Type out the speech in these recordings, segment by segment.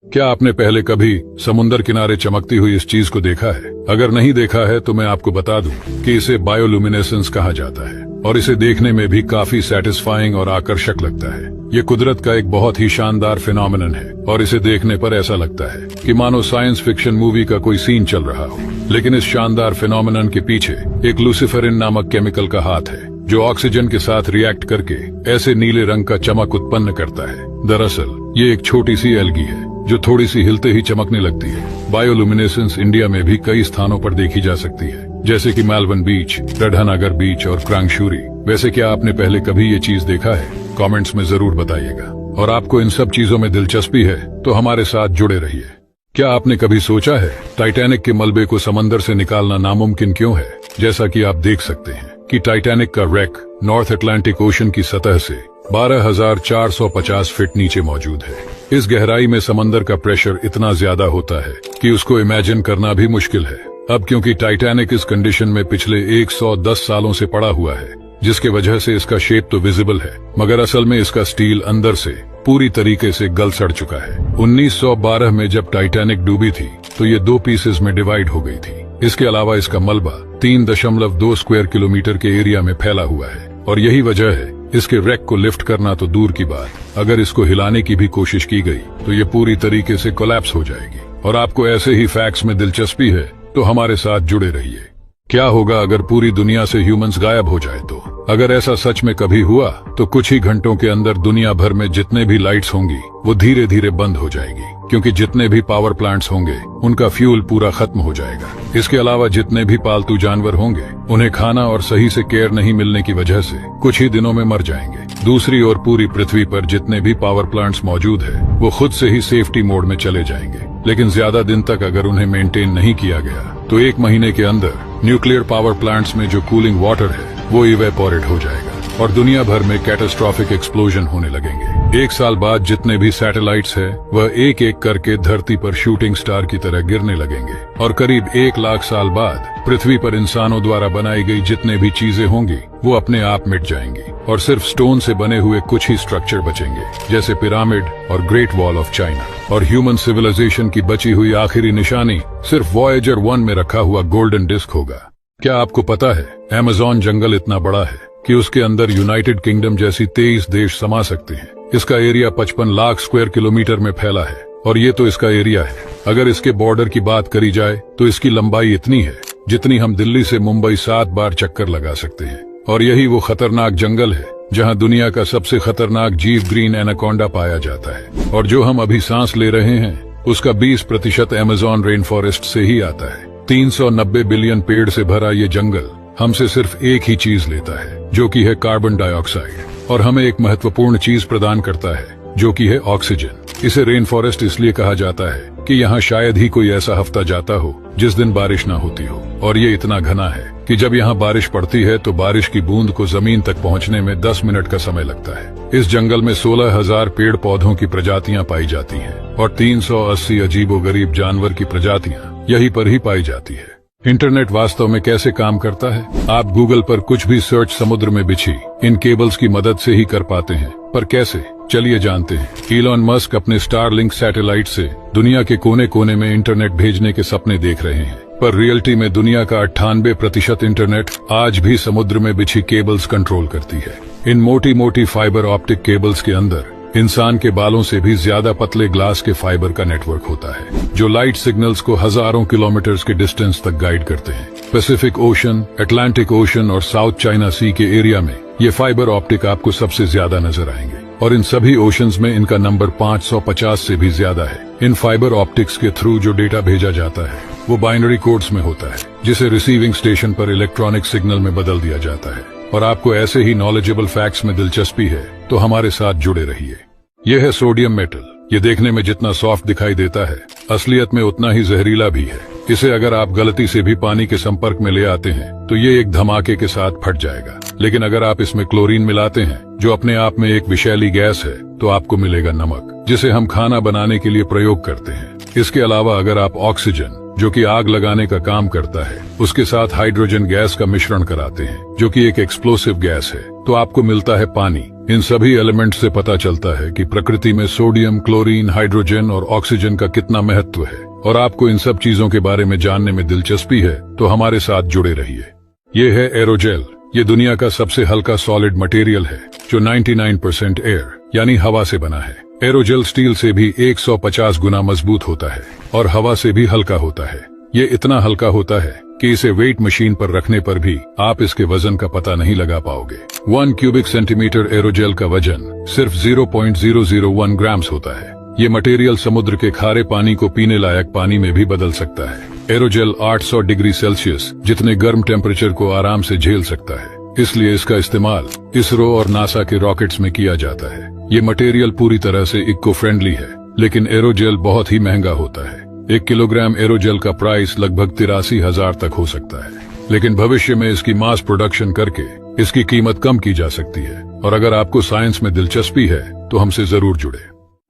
क्या आपने पहले कभी समुद्र किनारे चमकती हुई इस चीज को देखा है? अगर नहीं देखा है तो मैं आपको बता दूं कि इसे बायोल्यूमिनेसेंस कहा जाता है और इसे देखने में भी काफी सेटिस्फाइंग और आकर्षक लगता है। ये कुदरत का एक बहुत ही शानदार फिनोमिनन है और इसे देखने पर ऐसा लगता है कि मानो साइंस फिक्शन मूवी का कोई सीन चल रहा हो। लेकिन इस शानदार फिनोमिनन के पीछे एक लुसिफेरिन नामक केमिकल का हाथ है जो ऑक्सीजन के साथ रिएक्ट करके ऐसे नीले रंग का चमक उत्पन्न करता है। दरअसल ये एक छोटी सी एल्गी है जो थोड़ी सी हिलते ही चमकने लगती है। बायोल्यूमिनेसेंस इंडिया में भी कई स्थानों पर देखी जा सकती है, जैसे कि मेलबर्न बीच, राधानगर बीच और क्रांगशूरी। वैसे क्या आपने पहले कभी ये चीज देखा है? कमेंट्स में जरूर बताइएगा। और आपको इन सब चीजों में दिलचस्पी है तो हमारे साथ जुड़े रहिए। क्या आपने कभी सोचा है टाइटैनिक के मलबे को समंदर से निकालना नामुमकिन क्यों है? जैसा कि आप देख सकते हैं कि टाइटैनिक का रैक नॉर्थ अटलांटिक ओशन की सतह से 12,450 फीट नीचे मौजूद है। इस गहराई में समंदर का प्रेशर इतना ज्यादा होता है कि उसको इमेजिन करना भी मुश्किल है। अब क्योंकि टाइटैनिक इस कंडीशन में पिछले 110 सालों से पड़ा हुआ है, जिसके वजह से इसका शेप तो विजिबल है, मगर असल में इसका स्टील अंदर से पूरी तरीके से गल सड़ चुका है। 1912 में जब टाइटैनिक डूबी थी तो ये 2 पीसेस में डिवाइड हो गई थी। इसके अलावा इसका मलबा 3.2 स्क्वायर किलोमीटर के एरिया में फैला हुआ है और यही वजह है इसके रैक को लिफ्ट करना तो दूर की बात, अगर इसको हिलाने की भी कोशिश की गई तो ये पूरी तरीके से कोलैप्स हो जाएगी। और आपको ऐसे ही फैक्ट्स में दिलचस्पी है तो हमारे साथ जुड़े रहिए। क्या होगा अगर पूरी दुनिया से ह्यूमंस गायब हो जाए तो? अगर ऐसा सच में कभी हुआ तो कुछ ही घंटों के अंदर दुनिया भर में जितने भी लाइट्स होंगी वो धीरे धीरे बंद हो जाएगी, क्योंकि जितने भी पावर प्लांट्स होंगे उनका फ्यूल पूरा खत्म हो जाएगा। इसके अलावा जितने भी पालतू जानवर होंगे उन्हें खाना और सही से केयर नहीं मिलने की वजह से कुछ ही दिनों में मर जाएंगे। दूसरी ओर पूरी पृथ्वी पर जितने भी पावर प्लांट्स मौजूद है वो खुद से ही सेफ्टी मोड में चले जाएंगे। लेकिन ज्यादा दिन तक अगर उन्हें मेंटेन नहीं किया गया तो 1 महीने के अंदर न्यूक्लियर पावर प्लांट्स में जो कूलिंग वाटर है वो इवेपोरेट हो जाएगा और दुनिया भर में कैटास्ट्रोफिक एक्सप्लोजन होने लगेंगे। 1 साल बाद जितने भी सैटेलाइट्स हैं वह एक एक करके धरती पर शूटिंग स्टार की तरह गिरने लगेंगे और करीब 1 लाख साल बाद पृथ्वी पर इंसानों द्वारा बनाई गई जितने भी चीजें होंगी वो अपने आप मिट जाएंगी और सिर्फ स्टोन से बने हुए कुछ ही स्ट्रक्चर बचेंगे, जैसे पिरामिड और ग्रेट वॉल ऑफ चाइना। और ह्यूमन सिविलाइजेशन की बची हुई आखिरी निशानी सिर्फ वॉयेजर 1 में रखा हुआ गोल्डन डिस्क होगा। क्या आपको पता है अमेज़न जंगल इतना बड़ा है कि उसके अंदर यूनाइटेड किंगडम जैसी 23 देश समा सकते हैं। इसका एरिया 55 लाख स्क्वायर किलोमीटर में फैला है और ये तो इसका एरिया है। अगर इसके बॉर्डर की बात करी जाए तो इसकी लंबाई इतनी है जितनी हम दिल्ली से मुंबई 7 बार चक्कर लगा सकते हैं। और यही वो खतरनाक जंगल है जहां दुनिया का सबसे खतरनाक जीव ग्रीन एनाकोंडा पाया जाता है और जो हम अभी सांस ले रहे हैं उसका 20% अमेज़न रेन फॉरेस्ट से ही आता है। 390 बिलियन पेड़ से भरा ये जंगल हमसे सिर्फ एक ही चीज लेता है जो कि है कार्बन डाइऑक्साइड, और हमें एक महत्वपूर्ण चीज प्रदान करता है जो कि है ऑक्सीजन। इसे रेन फॉरेस्ट इसलिए कहा जाता है कि यहाँ शायद ही कोई ऐसा हफ्ता जाता हो जिस दिन बारिश ना होती हो, और ये इतना घना है कि जब यहाँ बारिश पड़ती है तो बारिश की बूंद को जमीन तक पहुँचने में 10 मिनट का समय लगता है। इस जंगल में 16,000 पेड़ पौधों की प्रजातियां पाई जाती हैं और 380 अजीबोगरीब जानवर की प्रजातियां यहीं पर ही पाई जाती है। इंटरनेट वास्तव में कैसे काम करता है? आप गूगल पर कुछ भी सर्च समुद्र में बिछी इन केबल्स की मदद से ही कर पाते हैं, पर कैसे? चलिए जानते हैं। इलॉन मस्क अपने स्टारलिंक सैटेलाइट से दुनिया के कोने कोने में इंटरनेट भेजने के सपने देख रहे हैं, पर रियलिटी में दुनिया का 98% इंटरनेट आज भी समुद्र में बिछी केबल्स कंट्रोल करती है। इन मोटी मोटी फाइबर ऑप्टिक केबल्स के अंदर इंसान के बालों से भी ज्यादा पतले ग्लास के फाइबर का नेटवर्क होता है जो लाइट सिग्नल्स को हजारों किलोमीटर्स के डिस्टेंस तक गाइड करते हैं। पैसिफिक ओशन, अटलांटिक ओशन और साउथ चाइना सी के एरिया में ये फाइबर ऑप्टिक आपको सबसे ज्यादा नजर आएंगे और इन सभी ओशंस में इनका नंबर 550 से भी ज्यादा है। इन फाइबर ऑप्टिक्स के थ्रू जो डेटा भेजा जाता है वो बाइनरी कोड्स में होता है, जिसे रिसीविंग स्टेशन पर इलेक्ट्रॉनिक सिग्नल में बदल दिया जाता है। और आपको ऐसे ही नॉलेजेबल फैक्ट्स में दिलचस्पी है तो हमारे साथ जुड़े रहिए। यह है सोडियम मेटल। ये देखने में जितना सॉफ्ट दिखाई देता है असलियत में उतना ही जहरीला भी है। इसे अगर आप गलती से भी पानी के संपर्क में ले आते हैं तो ये एक धमाके के साथ फट जाएगा, लेकिन अगर आप इसमें क्लोरीन मिलाते हैं जो अपने आप में एक विषैली गैस है तो आपको मिलेगा नमक, जिसे हम खाना बनाने के लिए प्रयोग करते हैं। इसके अलावा अगर आप ऑक्सीजन, जो कि आग लगाने का काम करता है, उसके साथ हाइड्रोजन गैस का मिश्रण कराते हैं जो कि एक एक्सप्लोसिव गैस है, तो आपको मिलता है पानी। इन सभी एलिमेंट से पता चलता है कि प्रकृति में सोडियम, क्लोरीन, हाइड्रोजन और ऑक्सीजन का कितना महत्व है। और आपको इन सब चीजों के बारे में जानने में दिलचस्पी है तो हमारे साथ जुड़े रहिए। ये है एरोजेल। ये दुनिया का सबसे हल्का सॉलिड मटेरियल है जो 99% एयर यानी हवा से बना है। एरोजेल स्टील से भी 150 गुना मजबूत होता है और हवा से भी हल्का होता है। ये इतना हल्का होता है कि इसे वेट मशीन पर रखने पर भी आप इसके वजन का पता नहीं लगा पाओगे। 1 क्यूबिक सेंटीमीटर एरोजेल का वजन सिर्फ 0.001 ग्राम्स होता है। ये मटेरियल समुद्र के खारे पानी को पीने लायक पानी में भी बदल सकता है। एरोजेल 800 डिग्री सेल्सियस जितने गर्म टेम्परेचर को आराम से झेल सकता है, इसलिए इसका इस्तेमाल इसरो और नासा के रॉकेट्स में किया जाता है। ये मटेरियल पूरी तरह से इको फ्रेंडली है, लेकिन एरोजेल बहुत ही महंगा होता है। 1 किलोग्राम एरोजेल का प्राइस लगभग 83,000 तक हो सकता है, लेकिन भविष्य में इसकी मास प्रोडक्शन करके इसकी कीमत कम की जा सकती है। और अगर आपको साइंस में दिलचस्पी है तो हमसे जरूर जुड़े।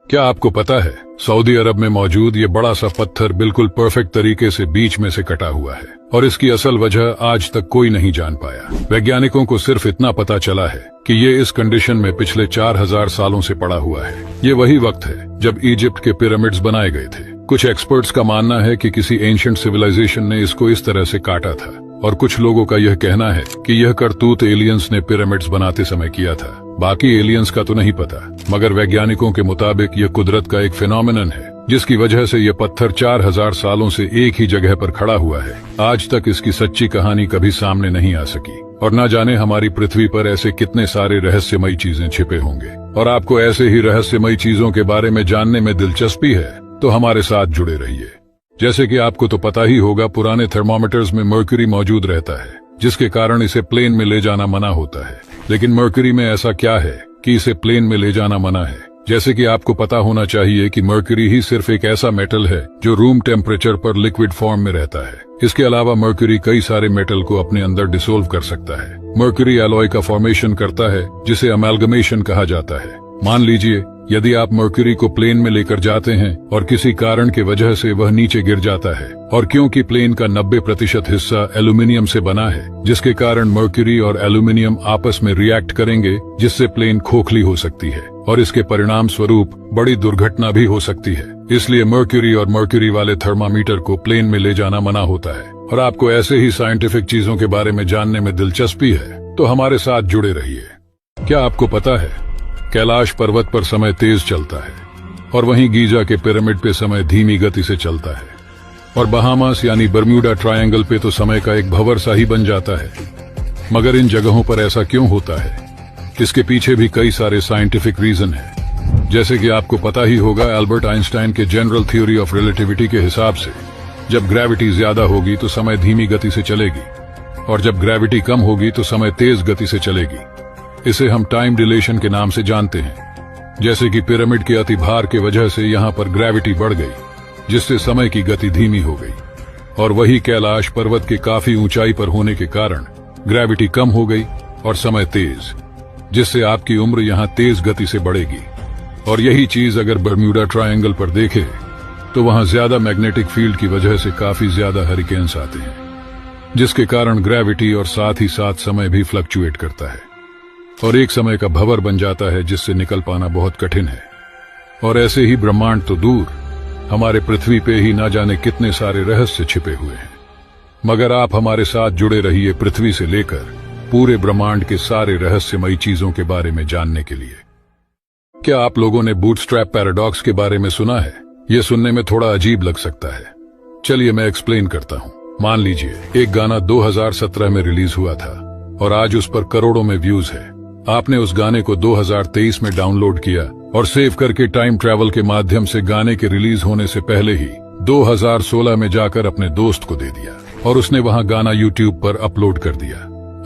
क्या आपको पता है सऊदी अरब में मौजूद ये बड़ा सा पत्थर बिल्कुल परफेक्ट तरीके से बीच में से कटा हुआ है और इसकी असल वजह आज तक कोई नहीं जान पाया। वैज्ञानिकों को सिर्फ इतना पता चला है कि ये इस कंडीशन में पिछले 4000 सालों से पड़ा हुआ है। ये वही वक्त है जब इजिप्ट के पिरामिड्स बनाए गए थे। कुछ एक्सपर्ट्स का मानना है कि किसी एंशिएंट सिविलाइजेशन ने इसको इस तरह से काटा था, और कुछ लोगों का यह कहना है कि यह करतूत एलियंस ने पिरामिड्स बनाते समय किया था। बाकी एलियंस का तो नहीं पता, मगर वैज्ञानिकों के मुताबिक यह कुदरत का एक फिनोमिनन है जिसकी वजह से यह पत्थर 4000 सालों से एक ही जगह पर खड़ा हुआ है। आज तक इसकी सच्ची कहानी कभी सामने नहीं आ सकी और न जाने हमारी पृथ्वी पर ऐसे कितने सारे रहस्यमयी चीजें छिपे होंगे। और आपको ऐसे ही रहस्यमयी चीजों के बारे में जानने में दिलचस्पी है तो हमारे साथ जुड़े रहिए। जैसे कि आपको तो पता ही होगा, पुराने थर्मोमीटर्स में मर्क्यूरी मौजूद रहता है, जिसके कारण इसे प्लेन में ले जाना मना होता है। लेकिन मर्क्यूरी में ऐसा क्या है कि इसे प्लेन में ले जाना मना है? जैसे कि आपको पता होना चाहिए कि मर्क्यूरी ही सिर्फ एक ऐसा मेटल है जो रूम टेम्परेचर पर लिक्विड फॉर्म में रहता है। इसके अलावा मर्क्यूरी कई सारे मेटल को अपने अंदर डिसोल्व कर सकता है। मर्क्यूरी एलॉय का फॉर्मेशन करता है जिसे अमेल्गमेशन कहा जाता है। मान लीजिए यदि आप मर्क्यूरी को प्लेन में लेकर जाते हैं और किसी कारण की वजह से वह नीचे गिर जाता है, और क्योंकि प्लेन का 90% हिस्सा एल्यूमिनियम से बना है, जिसके कारण मर्क्यूरी और एल्यूमिनियम आपस में रिएक्ट करेंगे, जिससे प्लेन खोखली हो सकती है और इसके परिणाम स्वरूप बड़ी दुर्घटना भी हो सकती है। इसलिए मर्क्यूरी और मर्क्यूरी वाले थर्मामीटर को प्लेन में ले जाना मना होता है। और आपको ऐसे ही साइंटिफिक चीजों के बारे में जानने में दिलचस्पी है तो हमारे साथ जुड़े रहिए। क्या आपको पता है कैलाश पर्वत पर समय तेज चलता है और वहीं गीजा के पिरामिड पे समय धीमी गति से चलता है, और बहामास यानी बर्म्यूडा ट्रायंगल पे तो समय का एक भंवर सा ही बन जाता है। मगर इन जगहों पर ऐसा क्यों होता है? इसके पीछे भी कई सारे साइंटिफिक रीजन है। जैसे कि आपको पता ही होगा, एल्बर्ट आइंस्टाइन के जनरल थ्योरी ऑफ रिलेटिविटी के हिसाब से जब ग्रेविटी ज्यादा होगी तो समय धीमी गति से चलेगी, और जब ग्रेविटी कम होगी तो समय तेज गति से चलेगी। इसे हम टाइम डिलेशन के नाम से जानते हैं। जैसे कि पिरामिड के अति भार के वजह से यहाँ पर ग्रेविटी बढ़ गई, जिससे समय की गति धीमी हो गई, और वही कैलाश पर्वत के काफी ऊंचाई पर होने के कारण ग्रेविटी कम हो गई और समय तेज, जिससे आपकी उम्र यहाँ तेज गति से बढ़ेगी। और यही चीज अगर बर्म्यूडा ट्रायंगल पर देखे तो वहां ज्यादा मैग्नेटिक फील्ड की वजह से काफी ज्यादा हरिकेन्स आते हैं, जिसके कारण ग्रेविटी और साथ ही साथ समय भी फ्लक्चुएट करता है और एक समय का भंवर बन जाता है, जिससे निकल पाना बहुत कठिन है। और ऐसे ही ब्रह्मांड तो दूर, हमारे पृथ्वी पे ही ना जाने कितने सारे रहस्य छिपे हुए हैं। मगर आप हमारे साथ जुड़े रहिए पृथ्वी से लेकर पूरे ब्रह्मांड के सारे रहस्यमयी चीजों के बारे में जानने के लिए। क्या आप लोगों ने बूटस्ट्रैप पैराडॉक्स के बारे में सुना है? यह सुनने में थोड़ा अजीब लग सकता है। चलिए मैं एक्सप्लेन करता हूँ। मान लीजिए एक गाना 2017 में रिलीज हुआ था और आज उस पर करोड़ों में व्यूज है। आपने उस गाने को 2023 में डाउनलोड किया और सेव करके टाइम ट्रैवल के माध्यम से गाने के रिलीज होने से पहले ही 2016 में जाकर अपने दोस्त को दे दिया और उसने वहां गाना यूट्यूब पर अपलोड कर दिया।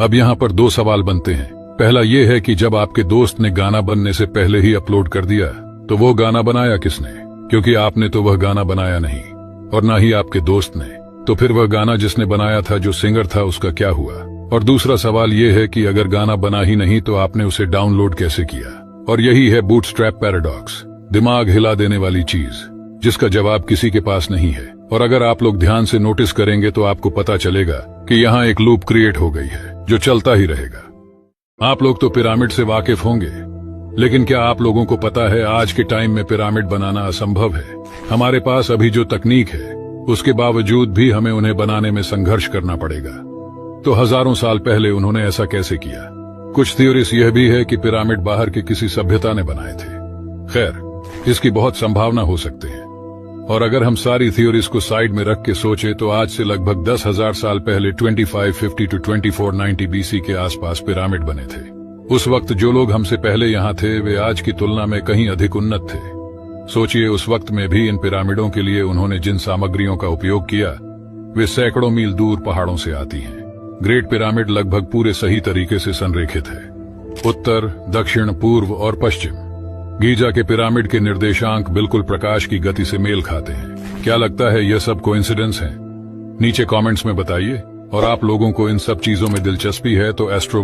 अब यहाँ पर दो सवाल बनते हैं। पहला ये है कि जब आपके दोस्त ने गाना बनने से पहले ही अपलोड कर दिया तो वो गाना बनाया किसने? क्योंकि आपने तो वह गाना बनाया नहीं और ना ही आपके दोस्त ने। तो फिर वह गाना जिसने बनाया था, जो सिंगर था, उसका क्या हुआ? और दूसरा सवाल ये है कि अगर गाना बना ही नहीं तो आपने उसे डाउनलोड कैसे किया? और यही है बूटस्ट्रैप पैराडॉक्स, दिमाग हिला देने वाली चीज जिसका जवाब किसी के पास नहीं है। और अगर आप लोग ध्यान से नोटिस करेंगे तो आपको पता चलेगा कि यहाँ एक लूप क्रिएट हो गई है जो चलता ही रहेगा। आप लोग तो पिरामिड से वाकिफ होंगे। लेकिन क्या आप लोगों को पता है आज के टाइम में पिरामिड बनाना असंभव है। हमारे पास अभी जो तकनीक है उसके बावजूद भी हमें उन्हें बनाने में संघर्ष करना पड़ेगा। तो हजारों साल पहले उन्होंने ऐसा कैसे किया? कुछ थ्योरीज यह भी है कि पिरामिड बाहर की किसी सभ्यता ने बनाए थे। खैर, इसकी बहुत संभावना हो सकते हैं। और अगर हम सारी थ्योरीज को साइड में रख के सोचे तो आज से लगभग 10,000 साल पहले 2550 टू 2490 बीसी के आसपास पिरामिड बने थे। उस वक्त जो लोग हमसे पहले यहाँ थे वे आज की तुलना में कहीं अधिक उन्नत थे। सोचिए, उस वक्त में भी इन पिरामिडों के लिए उन्होंने जिन सामग्रियों का उपयोग किया वे सैकड़ों मील दूर पहाड़ों से आती हैं। ग्रेट पिरामिड लगभग पूरे सही तरीके से संरेखित है। उत्तर, दक्षिण, पूर्व और पश्चिम। गीजा के पिरामिड के निर्देशांक बिल्कुल प्रकाश की गति से मेल खाते हैं। क्या लगता है यह सब कोइंसिडेंस है? नीचे कमेंट्स में बताइए। और आप लोगों को इन सब चीजों में दिलचस्पी है तो एस्ट्रो